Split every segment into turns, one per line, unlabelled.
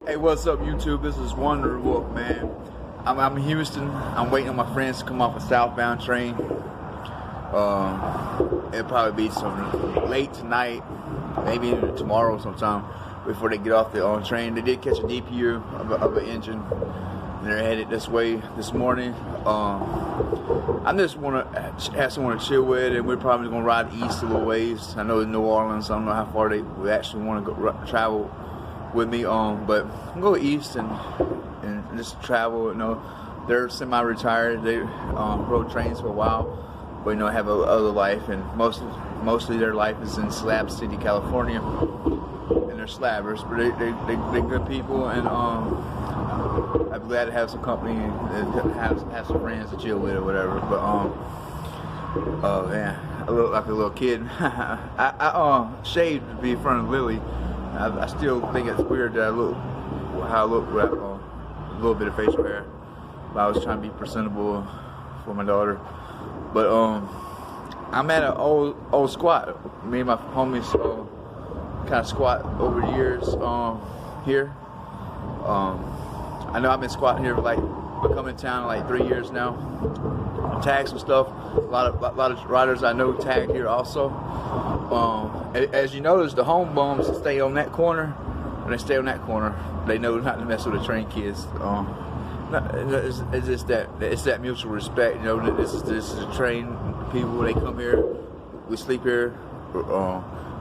Hey, what's up, YouTube? This is Wonder Wolf, man. I'm in Houston. I'm waiting on my friends to come off a southbound train. It'll probably be some late tonight, maybe even tomorrow sometime before they get off the train. They did catch a DPU of an engine, and they're headed this way this morning. I just want to have someone to chill with, and we're probably going to ride east a little ways. I know in New Orleans, I don't know how far they would actually want to travel with me, but go east and just travel. You know, they're semi-retired. They rode trains for a while, but have other life, and mostly their life is in Slab City, California, and they're slabbers, but they're good people, and I'm glad to have some company and have some friends to chill with or whatever. But man, I look like a little kid. I shaved to be in front of Lily. I still think it's weird that how I look with a little bit of facial hair. But I was trying to be presentable for my daughter. But I'm at an old squat. Me and my homies kind of squat over the years here. I know I've been squatting here I come in town like 3 years now. Tag some stuff. A lot of riders I know tag here also. As you notice, the home bums stay on that corner. When they stay on that corner, they know not to mess with the train kids. It's just that it's that mutual respect. You know, this is a train people. They come here, we sleep here.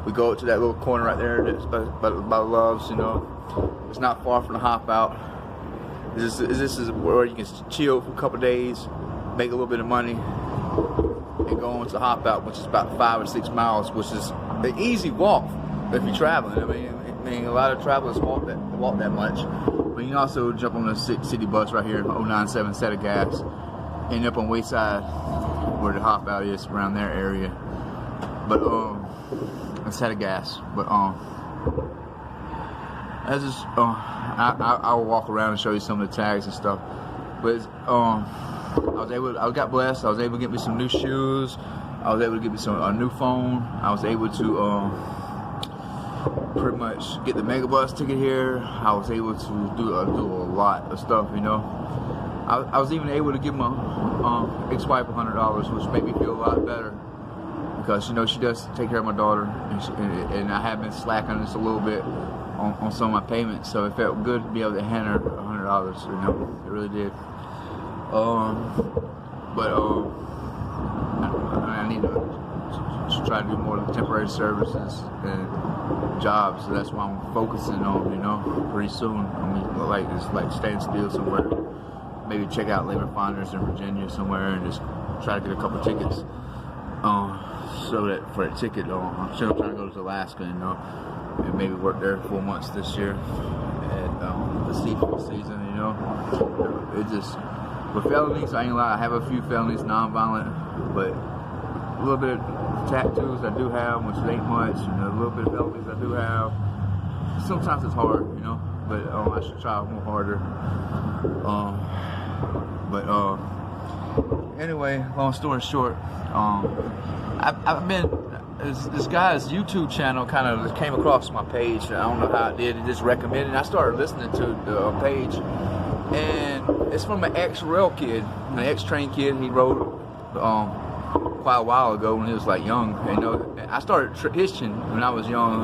We go to that little corner right there. That's by Loves. You know, it's not far from the hop out. This is where you can chill for a couple days, make a little bit of money, and go on to hop out, which is about 5 or 6 miles, which is an easy walk if you're traveling. I mean, a lot of travelers walk that much, but you can also jump on the city bus right here, 097, set of gas, end up on Wayside, where the hop out is around their area. But a set of gas. But that's just I'll walk around and show you some of the tags and stuff. But I got blessed. I was able to get me some new shoes. I was able to get me a new phone. I was able to pretty much get the Megabus ticket here. I was able to do a lot of stuff, you know. I was even able to give my ex-wife $100, which made me feel a lot better, because she does take care of my daughter, and I have been slacking this a little bit on some of my payments, so it felt good to be able to hand her $100. It really did. I need to try to do more temporary services and jobs, so that's why I'm focusing on. Pretty soon, like staying still somewhere, maybe check out labor finders in Virginia somewhere, and just try to get a couple tickets. So that for a ticket, I'm trying to go to Alaska, and maybe work there 4 months this year at the seafood season. It just, with felonies, I ain't lie, I have a few felonies, non-violent, but a little bit of tattoos I do have, which ain't much, a little bit of felonies I do have. Sometimes it's hard, but I should try more harder. Anyway, long story short, I've been, this guy's YouTube channel kind of came across my page. I don't know how it did. It just recommended. I started listening to the page, and it's from an ex-rail kid, an ex-train kid. He rode quite a while ago when he was young. I started hitching when I was young.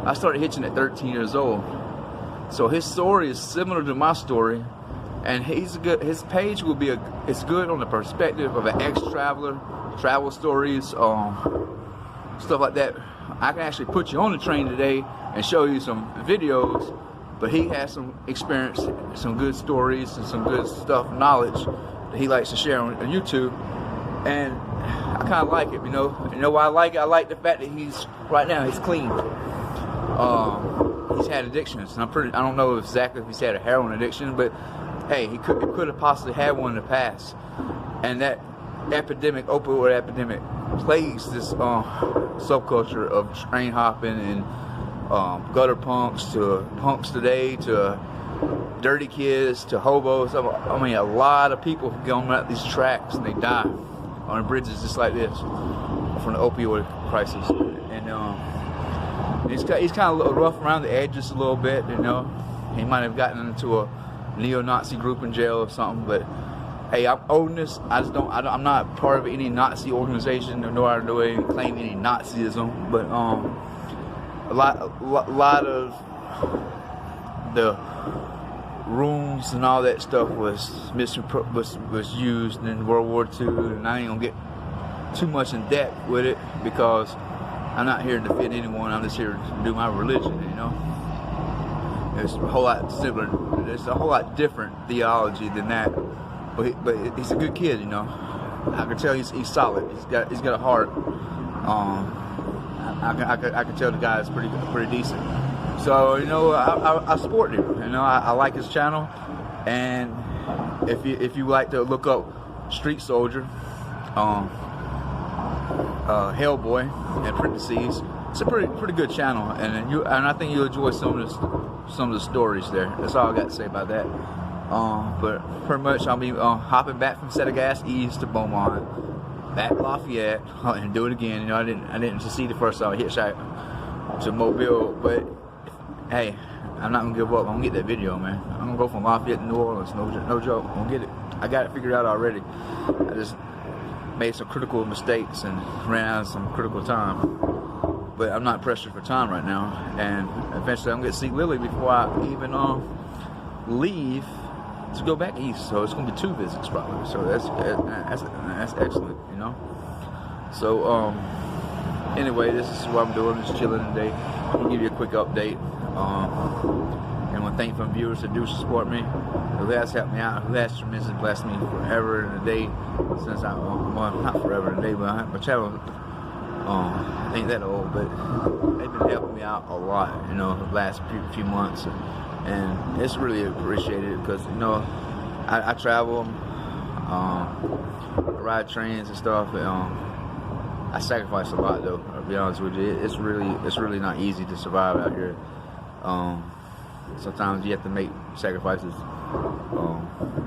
I started hitching at 13 years old. So his story is similar to my story, and his page will be it's good on the perspective of an ex-traveler, travel stories, stuff like that. I can actually put you on the train today and show you some videos, but he has some experience, some good stories, and some good stuff, knowledge that he likes to share on YouTube, and I kind of like it. You know why I like it? I like the fact that he's clean. He's had addictions, and I don't know exactly if he's had a heroin addiction, but hey, he could have possibly had one in the past, and that opioid epidemic plagues this subculture of train hopping and gutter punks, to punks today, to dirty kids, to hobos. I mean, a lot of people go on these tracks and they die on bridges just like this from the opioid crisis. And he's kind of rough around the edges a little bit, He might have gotten into a neo-Nazi group in jail or something, but hey, I'm old this. I'm not part of any Nazi organization, nor do I claim any Nazism. But a lot of the rooms and all that stuff was used in World War II, and I ain't gonna get too much in depth with it because I'm not here to defend anyone. I'm just here to do my religion, you know. It's a whole lot simpler. It's a whole lot different theology than that. But he's a good kid, you know. I can tell he's solid. He's got a heart. I can tell the guy is pretty decent. So, you know, I support him. You know, I like his channel, and if you like to look up Street Soldier, Hellboy, in parentheses, it's a pretty good channel, and I think you'll enjoy some of the stories there. That's all I got to say about that. But pretty much I'll be hopping back from Settergass East to Beaumont, back Lafayette, and do it again. You know, I didn't see the first hitchhike to Mobile, but hey, I'm not gonna give up. I'm gonna get that video, man. I'm gonna go from Lafayette to New Orleans. No joke. I'm gonna get it. I got it figured out already. I just made some critical mistakes and ran out of some critical time. But I'm not pressured for time right now, and eventually I'm gonna see Lily before I even leave to go back east. So it's gonna be 2 visits probably. So that's excellent, you know. So anyway, this is what I'm doing. Just chilling today. I'm gonna give you a quick update. And I want to thank my viewers that do support me, who has helped me out, who has tremendously blessed me forever and a day since well, not forever and a day, but my channel ain't that old, but they've been helping me out a lot, you know, the last few months, and it's really appreciated because, you know, I travel, I ride trains and stuff, and I sacrifice a lot though. I'll be honest with you, it's really not easy to survive out here. Sometimes you have to make sacrifices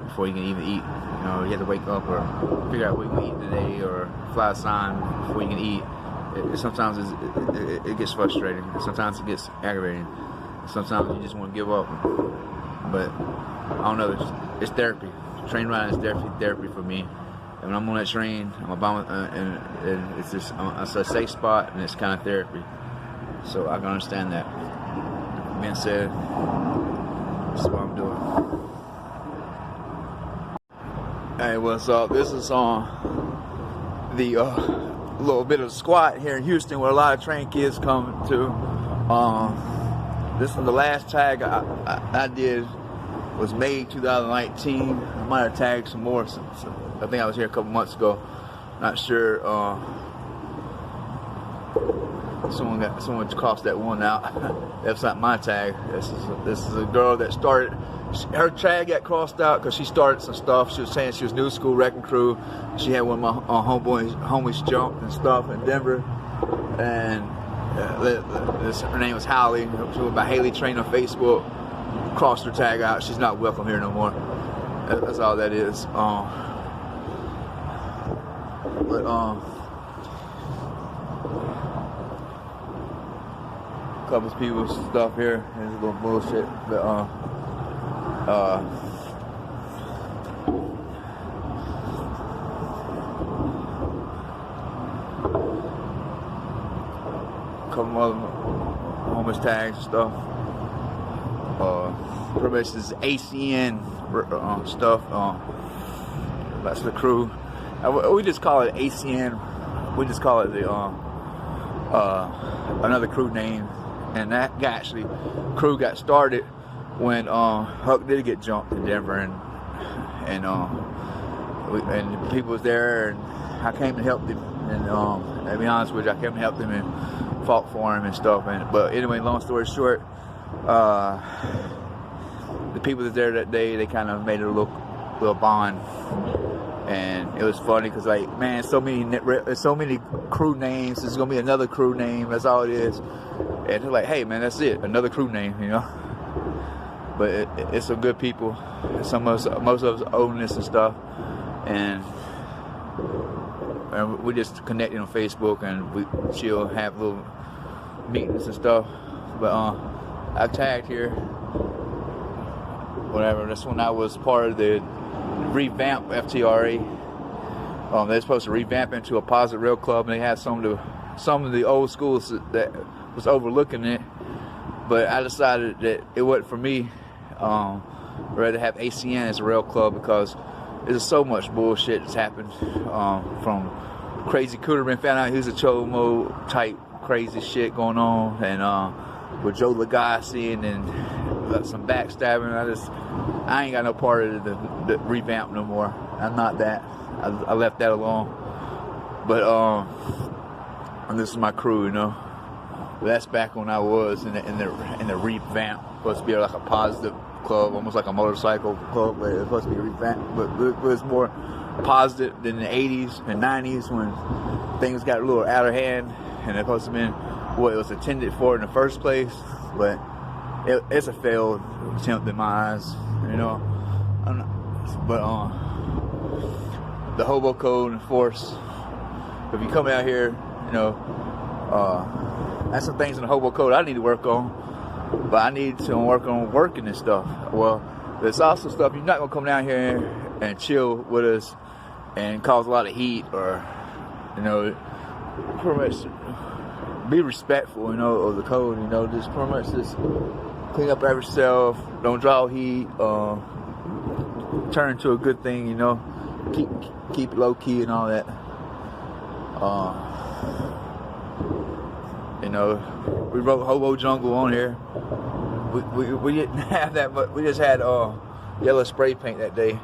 before you can even eat. You know, you have to wake up or figure out what you can eat today, or fly a sign before you can eat. Sometimes it gets frustrating. Sometimes it gets aggravating. Sometimes you just want to give up. But I don't know. It's therapy. Train riding is definitely therapy for me. And when I'm on that train, and it's just it's a safe spot, and it's kind of therapy. So I can understand that. Being said, this is what I'm doing. Hey, what's up? This is on the little bit of squat here in Houston where a lot of train kids come to. This is the last tag I did was May 2019. I might have tagged some more. So I think I was here a couple months ago. Not sure. Someone crossed that one out. That's not my tag. This is a girl that started. Her tag got crossed out because she started some stuff. She was saying she was new school wrecking crew. She had one of my homies jumped and stuff in Denver, and her name was Holly. She went by Haley Train on Facebook. Crossed her tag out. She's not welcome here no more. That's all that is. Couple of people's stuff here. There's a little bullshit, but couple other homeless tags and stuff. Pretty much this ACN stuff. That's the crew. We just call it ACN. We just call it the another crew name. And that crew got started when Huck did get jumped in Denver, and people was there, and I came and helped him. And to be honest with you, I came and helped him and fought for him and stuff. But anyway, long story short, the people that there that day, they kind of made it a little bond, and it was funny because, like, man, so many crew names. There's gonna be another crew name. That's all it is. And they're like, hey man, that's it, another crew name, you know. But it's some good people. Most of us own this and stuff, and we just connected on Facebook, and she'll have little meetings and stuff. But I tagged here. whatever. That's when I was part of the revamp FTRA. They're supposed to revamp into a positive rail club, and they had some of the old schools that was overlooking it. But I decided that it wasn't for me. I'd rather have ACN as a rail club because there's so much bullshit that's happened. From crazy Cooterman found out he was a Chomo type crazy shit going on, and with Joe Lagasse and some backstabbing. I ain't got no part of the revamp no more. I'm not that. I left that alone. But and this is my crew, you know. That's back when I was in the revamp. Supposed to be like a positive club, almost like a motorcycle club, where it's supposed to be revamped, but it was more positive than the 80s and 90s when things got a little out of hand, and it's supposed to be what it was intended for in the first place. But it's a failed attempt in my eyes, you know. But the hobo code and force. If you come out here, you know, that's some things in the hobo code I need to work on. But I need to work on working this stuff. Well, there's also stuff you're not gonna come down here and chill with us and cause a lot of heat, or, you know, pretty much be respectful, you know, of the code. You know, just pretty much just clean up after yourself. Don't draw heat. Turn into a good thing, you know. Keep it low key and all that. You know, we wrote Hobo Jungle on here. We didn't have that, but we just had yellow spray paint that day.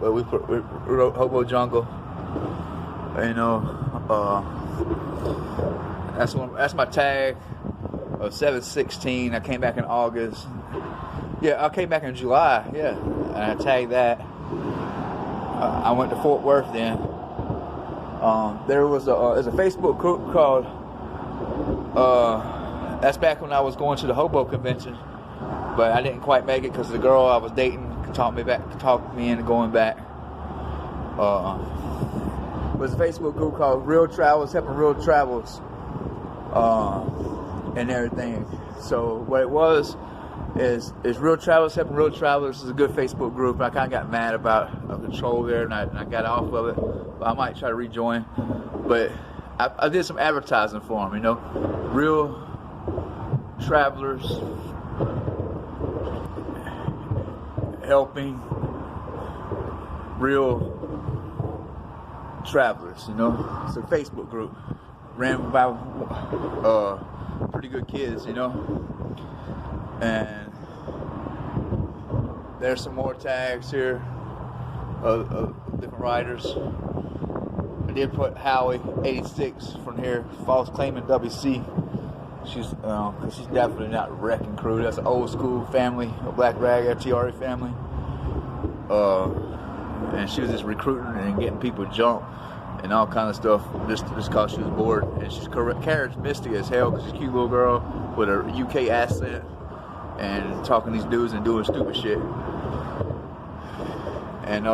But we wrote Hobo Jungle. You know, that's my tag of 7/16. I came back in August. Yeah, I came back in July. Yeah, and I tagged that. I went to Fort Worth then. There's a Facebook group called. That's back when I was going to the hobo convention, but I didn't quite make it because the girl I was dating talked me into going back. There's a Facebook group called Real Travels, helping real travels, and everything. So what it was is Real Travels helping real travelers. Is a good Facebook group. I kind of got mad about a control there, and I got off of it. But I might try to rejoin. But I did some advertising for them, you know. Real travelers helping real travelers, you know. It's a Facebook group ran by pretty good kids, you know. And there's some more tags here of different riders. I did put Howie 86 from here, false claiming WC. She's definitely not a wrecking crew. That's an old school family, a Black Rag FTRA family. And she was just recruiting and getting people jump and all kind of stuff just because she was bored. And she's charismatic as hell because she's a cute little girl with a UK accent and talking to these dudes and doing stupid shit. And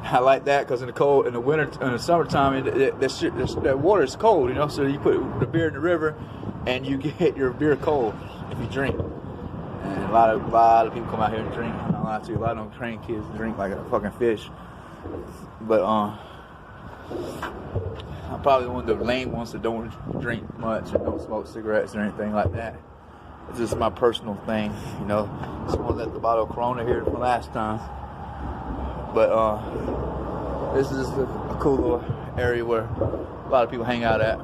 I like that because in the winter, in the summertime, that water is cold, you know. So you put the beer in the river, and you get your beer cold if you drink. And a lot of people come out here and drink. I'm not lying to you, a lot of them train kids drink like a fucking fish. But I'm probably one of the lame ones that don't drink much and don't smoke cigarettes or anything like that. It's just my personal thing, you know. Someone left the bottle of Corona here from last time. But this is just a cool little area where a lot of people hang out at.